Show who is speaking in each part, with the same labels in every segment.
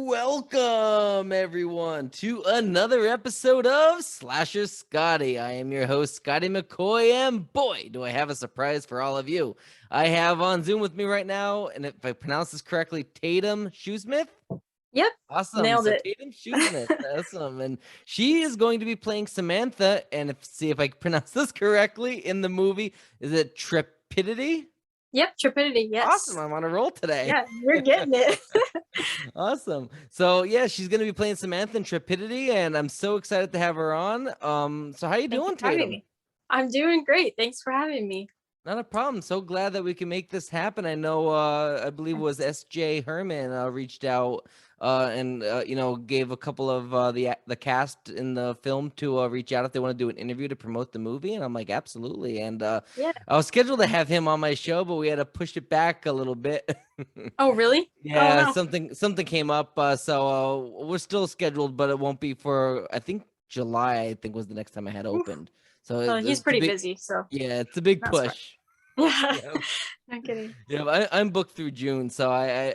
Speaker 1: Welcome everyone to another episode of Slasher Scotty. I am your host, Scotty McCoy, and boy, do I have a surprise for all of you. I have on Zoom with me right now, and if I pronounce this correctly, Taydem Shoesmith.
Speaker 2: Yep,
Speaker 1: Awesome.
Speaker 2: nailed
Speaker 1: So
Speaker 2: it.
Speaker 1: Taydem Shoesmith, awesome, and she is going to be playing Samantha. And see if I can pronounce this correctly in the movie. Is it Trepidity?
Speaker 2: Yep, Trepidity,
Speaker 1: Awesome.
Speaker 2: yes.
Speaker 1: I'm on a roll today.
Speaker 2: Yeah, you're getting it.
Speaker 1: Awesome. So yeah, she's gonna be playing Samantha in Trepidity, and I'm so excited to have her on. So how you
Speaker 2: Thank you
Speaker 1: doing,
Speaker 2: for having
Speaker 1: Tatum?
Speaker 2: me. I'm doing great. Thanks for having me.
Speaker 1: Not a problem. So glad that we can make this happen. I know, I believe it was S.J. Herman reached out and gave a couple of the cast in the film to reach out if they want to do an interview to promote the movie, and I'm like, absolutely. And
Speaker 2: Yeah.
Speaker 1: I was scheduled to have him on my show, but we had to push it back a little bit.
Speaker 2: Oh, really? Oh,
Speaker 1: Yeah,
Speaker 2: no.
Speaker 1: something came up, so we're still scheduled, but it won't be for I think July. I think was the next time I had
Speaker 2: Oof.
Speaker 1: opened. So
Speaker 2: Well, he's
Speaker 1: it's a
Speaker 2: pretty
Speaker 1: big,
Speaker 2: busy, so
Speaker 1: yeah, it's a big
Speaker 2: not surprised.
Speaker 1: push.
Speaker 2: Yeah,
Speaker 1: Yeah,
Speaker 2: not kidding.
Speaker 1: yeah. I'm booked through June, so I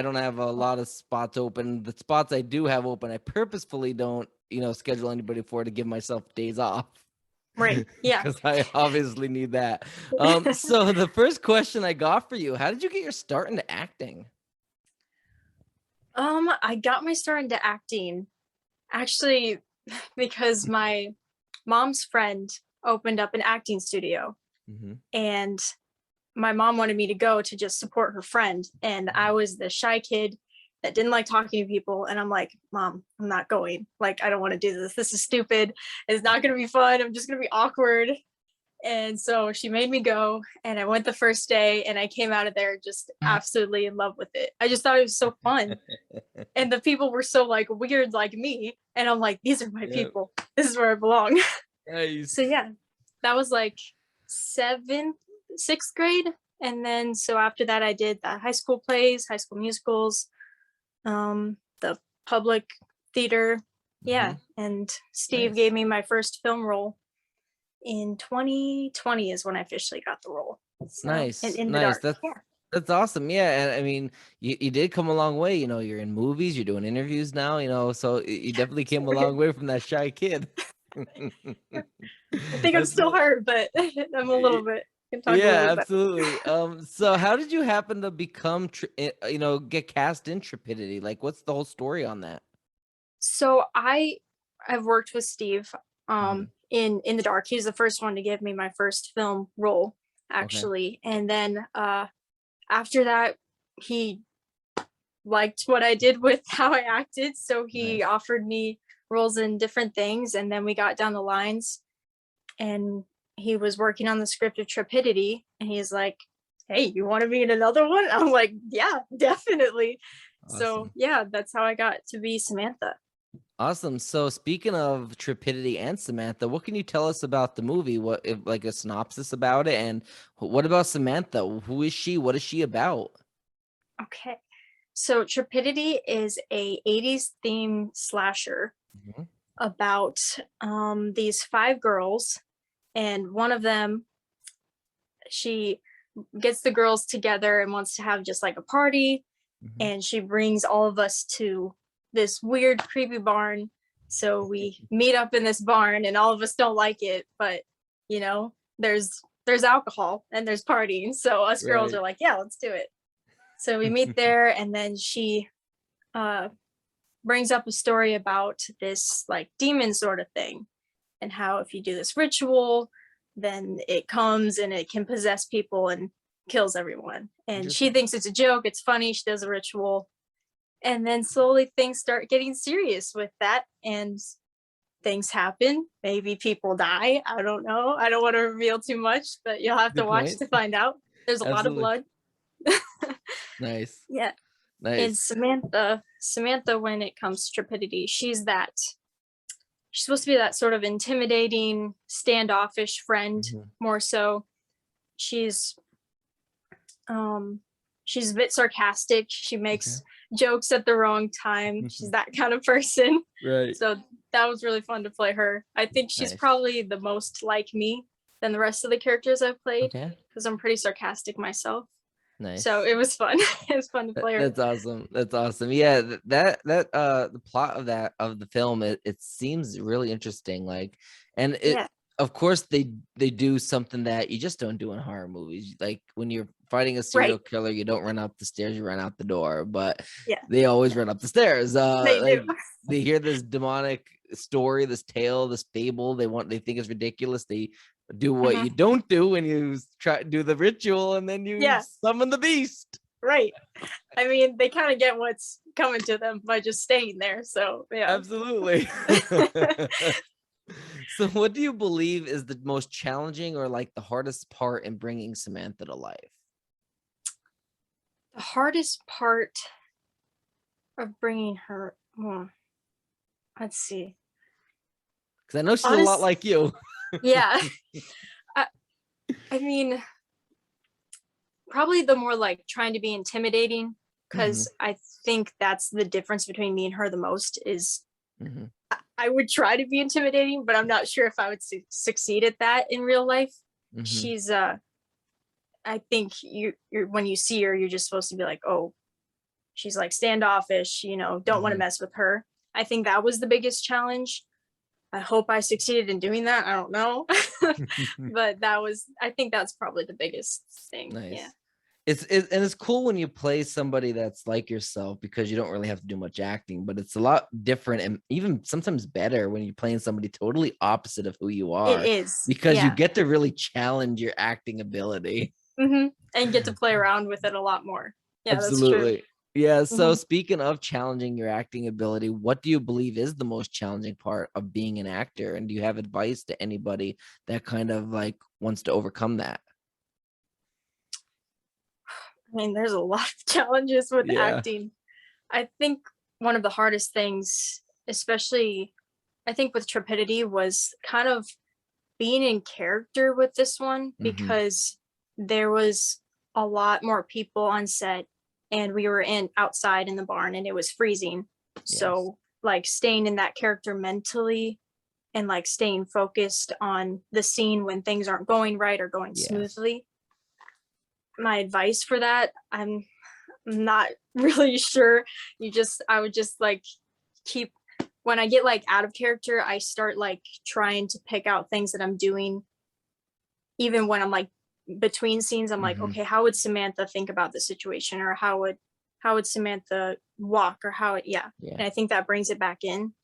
Speaker 1: don't have a lot of spots open. The spots I do have open, I purposefully don't schedule anybody for to give myself days off.
Speaker 2: Right. Yeah.
Speaker 1: Because I obviously need that. So the first question I got for you: how did you get your start into acting?
Speaker 2: I got my start into acting actually because my mom's friend opened up an acting studio,
Speaker 1: Hmm.
Speaker 2: and my mom wanted me to go to just support her friend, and I was the shy kid that didn't like talking to people, and I'm like, Mom, I'm not going. Like, I don't want to do this is stupid. It's not going to be fun. I'm just going to be awkward. And so she made me go, and I went the first day, and I came out of there just absolutely in love with it. I just thought it was so fun, and the people were so like weird like me, and I'm like, these are my
Speaker 1: Yep.
Speaker 2: people. This is where I belong. So
Speaker 1: Nice.
Speaker 2: yeah, that was like seventh, sixth grade. And then so after that, I did the high school plays, high school musicals, the public theater.
Speaker 1: Hmm.
Speaker 2: Yeah. And Steve
Speaker 1: Nice.
Speaker 2: gave me my first film role in 2020 is when I officially got the role. So
Speaker 1: Nice.
Speaker 2: in the
Speaker 1: Nice.
Speaker 2: dark.
Speaker 1: That's
Speaker 2: Yeah.
Speaker 1: that's awesome. Yeah, and I mean, you did come a long way. You're in movies, you're doing interviews now. So you definitely came a long way from that shy kid.
Speaker 2: I think I'm
Speaker 1: That's
Speaker 2: still her, but I'm a little bit, can talk a little
Speaker 1: yeah,
Speaker 2: bit better.
Speaker 1: absolutely. So how did you happen to become, get cast in Trepidity? Like, what's the whole story on that?
Speaker 2: So I've worked with Steve
Speaker 1: Hmm.
Speaker 2: in the dark. He's the first one to give me my first film role
Speaker 1: Okay.
Speaker 2: actually. And then after that he liked what I did with how I acted, so he
Speaker 1: Nice.
Speaker 2: offered me roles in different things, and then we got down the lines, and he was working on the script of Trepidity, and he's like, "Hey, you want to be in another one?" I'm like, "Yeah, definitely." So
Speaker 1: Awesome.
Speaker 2: yeah, that's how I got to be Samantha.
Speaker 1: Awesome. So speaking of Trepidity and Samantha, what can you tell us about the movie? What if like a synopsis about it? And what about Samantha? Who is she? What is she about?
Speaker 2: Okay. So Trepidity is a 80s theme slasher
Speaker 1: Mhm.
Speaker 2: about these five girls, and one of them, she gets the girls together and wants to have just like a party,
Speaker 1: Mhm.
Speaker 2: and she brings all of us to this weird creepy barn. So we meet up in this barn, and all of us don't like it, but you know, there's alcohol and there's partying, so us girls
Speaker 1: Right.
Speaker 2: are like, yeah, let's do it. So we meet there, and then she uh brings up a story about this like demon sort of thing, and how if you do this ritual, then it comes and it can possess people and kills everyone. And she
Speaker 1: Interesting.
Speaker 2: thinks it's a joke, it's funny, she does a ritual. And then slowly things start getting serious with that, and things happen. Maybe people die. I don't know. I don't want to reveal too much, but you'll have to
Speaker 1: Good
Speaker 2: watch
Speaker 1: point.
Speaker 2: to find out. There's a lot of
Speaker 1: Absolutely.
Speaker 2: blood.
Speaker 1: Nice.
Speaker 2: Yeah. And
Speaker 1: Nice.
Speaker 2: Samantha, when it comes to Trepidity, she's supposed to be that sort of intimidating, standoffish friend,
Speaker 1: Mhm.
Speaker 2: more so. She's um she's a bit sarcastic. She
Speaker 1: Okay.
Speaker 2: makes jokes at the wrong time. She's that kind of person.
Speaker 1: Right.
Speaker 2: So that was really fun to play her. I think she's
Speaker 1: Nice.
Speaker 2: probably the most like me than the rest of the characters I've played,
Speaker 1: Okay.
Speaker 2: because I'm pretty sarcastic myself. So
Speaker 1: Nice.
Speaker 2: it was fun. It was fun to play her.
Speaker 1: That's awesome. That's awesome. Yeah, the plot of the film, it seems really interesting. Like, and it
Speaker 2: Yeah,
Speaker 1: of course they do something that you just don't do in horror movies. Like when you're fighting a serial
Speaker 2: right.
Speaker 1: killer, you don't run up the stairs, you run out the door. But
Speaker 2: Yeah,
Speaker 1: they always run up the stairs.
Speaker 2: they do.
Speaker 1: Like they hear this demonic story, this tale, this fable. They think it's ridiculous. They do what
Speaker 2: Mhm.
Speaker 1: you don't do when you try to do the ritual, and then you
Speaker 2: Yeah,
Speaker 1: summon the beast.
Speaker 2: right. I mean, they kind of get what's coming to them by just staying there. So yeah.
Speaker 1: Absolutely. So what do you believe is the most challenging or like the hardest part in bringing Samantha to life?
Speaker 2: The hardest part of bringing her, let's see.
Speaker 1: Because I know she's a lot
Speaker 2: Honest,
Speaker 1: like you.
Speaker 2: yeah. I, I mean, probably the more like trying to be intimidating,
Speaker 1: Mhm,
Speaker 2: because I think that's the difference between me and her the most is
Speaker 1: mhm,
Speaker 2: I would try to be intimidating, but I'm not sure if I would succeed at that in real life.
Speaker 1: mhm,
Speaker 2: She's I think you're when you see her, you're just supposed to be like, oh, she's like standoffish, don't want to
Speaker 1: mhm.
Speaker 2: mess with her. I think that was the biggest challenge. I hope I succeeded in doing that. I don't know. But I think that's probably the biggest thing. Yeah.
Speaker 1: Nice. And it's cool when you play somebody that's like yourself because you don't really have to do much acting, but it's a lot different and even sometimes better when you're playing somebody totally opposite of who you
Speaker 2: It
Speaker 1: are
Speaker 2: is.
Speaker 1: because you
Speaker 2: Yeah.
Speaker 1: get to really challenge your acting ability.
Speaker 2: And get to play around with it a lot more. Yeah, that's true.
Speaker 1: Absolutely. Yeah. So
Speaker 2: hmm
Speaker 1: speaking of challenging your acting ability, what do you believe is the most challenging part of being an actor? And do you have advice to anybody that kind of like wants to overcome that?
Speaker 2: I mean, there's a lot of challenges with
Speaker 1: Yeah.
Speaker 2: acting. I think one of the hardest things, especially I think with Trepidity, was kind of being in character with this one
Speaker 1: Hmm.
Speaker 2: because there was a lot more people on set and we were in outside in the barn and it was freezing.
Speaker 1: Yes.
Speaker 2: So like staying in that character mentally and like staying focused on the scene when things aren't going right or going
Speaker 1: Yes.
Speaker 2: smoothly. My advice for that, I'm not really sure. I would just like keep when I get like out of character, I start like trying to pick out things that I'm doing even when I'm like between scenes. I'm like,
Speaker 1: Hmm.
Speaker 2: okay, how would Samantha think about the situation, or how would Samantha walk, or yeah.
Speaker 1: Yeah.
Speaker 2: And I think that brings it back in.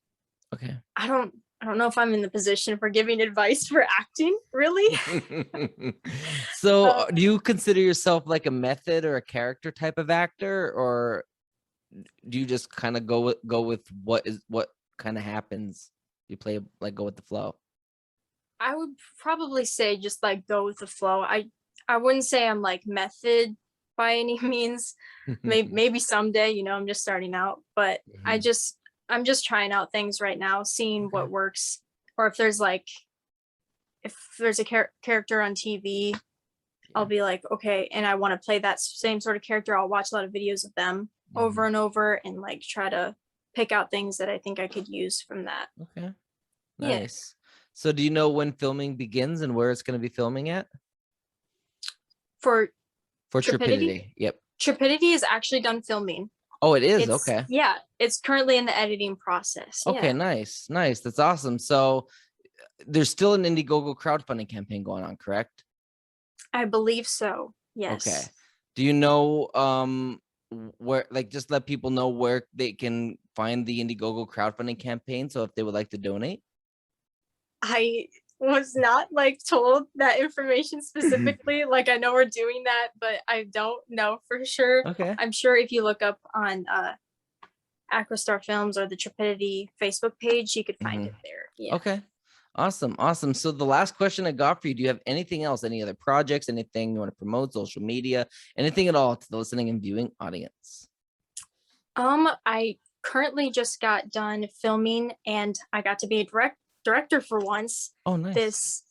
Speaker 1: Okay.
Speaker 2: I don't know if I'm in the position for giving advice for acting, really.
Speaker 1: So,
Speaker 2: uh,
Speaker 1: do you consider yourself like a method or a character type of actor, or do you just kind of go with what kind of happens? You play like go with the flow.
Speaker 2: I would probably say just like go with the flow. I wouldn't say I'm like method by any means. Maybe someday, I'm just starting out, but
Speaker 1: Mhm.
Speaker 2: I'm just trying out things right now, seeing
Speaker 1: Okay.
Speaker 2: what works, or if there's a character on TV, I'll
Speaker 1: Yeah.
Speaker 2: be like, okay, and I want to play that same sort of character. I'll watch a lot of videos of them over
Speaker 1: Mhm.
Speaker 2: and over and like try to pick out things that I think I could use from that.
Speaker 1: Okay.
Speaker 2: Yeah.
Speaker 1: Nice. So, do you know when filming begins and where it's going to be filming at?
Speaker 2: For
Speaker 1: For
Speaker 2: Trepidity,
Speaker 1: Trepidity. Yep.
Speaker 2: Trepidity is actually done filming.
Speaker 1: Oh, it is.
Speaker 2: It's
Speaker 1: Okay.
Speaker 2: yeah, it's currently in the editing process.
Speaker 1: Okay.
Speaker 2: Yeah,
Speaker 1: Nice. Nice. That's awesome. So, there's still an Indiegogo crowdfunding campaign going on, correct?
Speaker 2: I believe so.
Speaker 1: Okay.
Speaker 2: Yes.
Speaker 1: Do you know where like just let people know where they can find the Indiegogo crowdfunding campaign so if they would like to donate?
Speaker 2: I was not like told that information specifically. Like I know we're doing that, but I don't know for sure.
Speaker 1: Okay.
Speaker 2: I'm sure if you look up on Aquastar Films or the Trepidity Facebook page, you could find
Speaker 1: Hmm.
Speaker 2: it there. Yeah.
Speaker 1: Okay. Awesome. Awesome. So the last question I got for you, do you have anything else, any other projects, anything you want to promote, social media, anything at all to the listening and viewing audience?
Speaker 2: I currently just got done filming and I got to be a director for once.
Speaker 1: Oh, nice.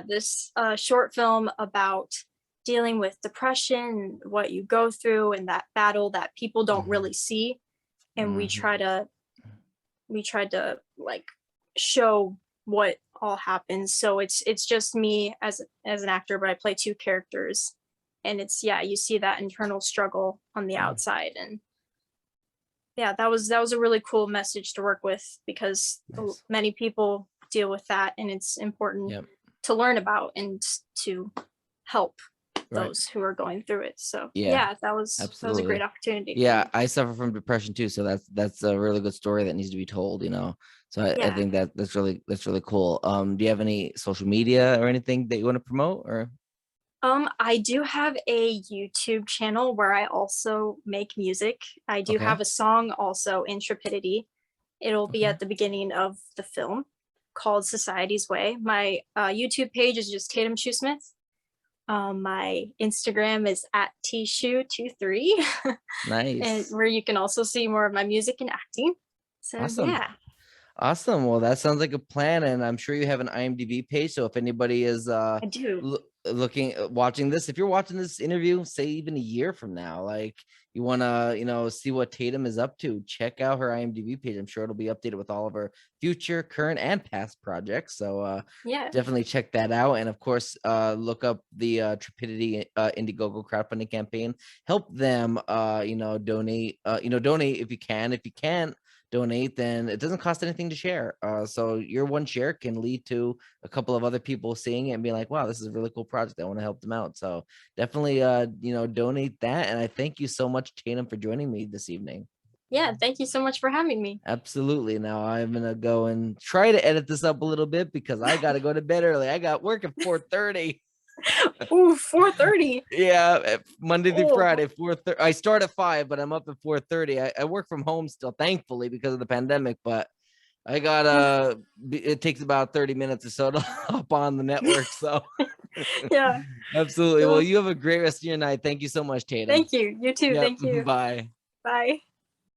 Speaker 2: This short film about dealing with depression, what you go through, and that battle that people don't
Speaker 1: Hmm.
Speaker 2: really see. And
Speaker 1: Hmm.
Speaker 2: we tried to like show what all happens. So it's just me as an actor, but I play two characters. And it's, yeah, you see that internal struggle on the outside. And yeah, that was a really cool message to work with, because
Speaker 1: Nice.
Speaker 2: many people deal with that, and it's important
Speaker 1: Yep.
Speaker 2: to learn about and to help
Speaker 1: Right.
Speaker 2: those who are going through it. So
Speaker 1: Yeah,
Speaker 2: that was a
Speaker 1: absolutely.
Speaker 2: great opportunity for
Speaker 1: Yeah,
Speaker 2: me.
Speaker 1: I suffer from depression too, so that's a really good story that needs to be told, you know. So I
Speaker 2: Yeah.
Speaker 1: think that's really cool. Do you have any social media or anything that you want to promote, or?
Speaker 2: I do have a YouTube channel where I also make music. I do
Speaker 1: Okay.
Speaker 2: have a song also in Trepidity. It'll be
Speaker 1: Okay.
Speaker 2: at the beginning of the film, called Society's Way. My YouTube page is just Taydem Shoesmith. My Instagram is at tshoe23, and
Speaker 1: Nice.
Speaker 2: where you can also see more of my music and acting. So
Speaker 1: Awesome.
Speaker 2: yeah,
Speaker 1: Awesome. Well, that sounds like a plan, and I'm sure you have an IMDb page. So if anybody is
Speaker 2: I do.
Speaker 1: looking watching this, if you're watching this interview, say even a year from now, like you want to, you know, see what Tatum is up to, check out her IMDb page. I'm sure it'll be updated with all of her future, current, and past projects. So
Speaker 2: Yeah.
Speaker 1: definitely check that out, and of course, look up the Trepidity Indiegogo crowdfunding campaign. Help them, you know, donate. Donate if you can. If you can't donate, then it doesn't cost anything to share. So your one share can lead to a couple of other people seeing it and being like, wow, this is a really cool project. I want to help them out. So definitely, donate that. And I thank you so much, Tatum, for joining me this evening.
Speaker 2: Yeah, thank you so much for having me.
Speaker 1: Absolutely. Now I'm gonna go and try to edit this up a little bit because I got to go to bed early. I got work at 4:30.
Speaker 2: Ooh, 4:30.
Speaker 1: Yeah, Monday through
Speaker 2: Oh,
Speaker 1: Friday, 4:30. I start at 5, but I'm up at 4:30. I work from home still, thankfully, because of the pandemic. But I got it takes about 30 minutes or so to hop on the network. So
Speaker 2: yeah.
Speaker 1: absolutely. Well,
Speaker 2: Well,
Speaker 1: you have a great rest of your night. Thank you so much, Tatum.
Speaker 2: thank you. You too.
Speaker 1: Yep.
Speaker 2: Thank you.
Speaker 1: Bye.
Speaker 2: Bye.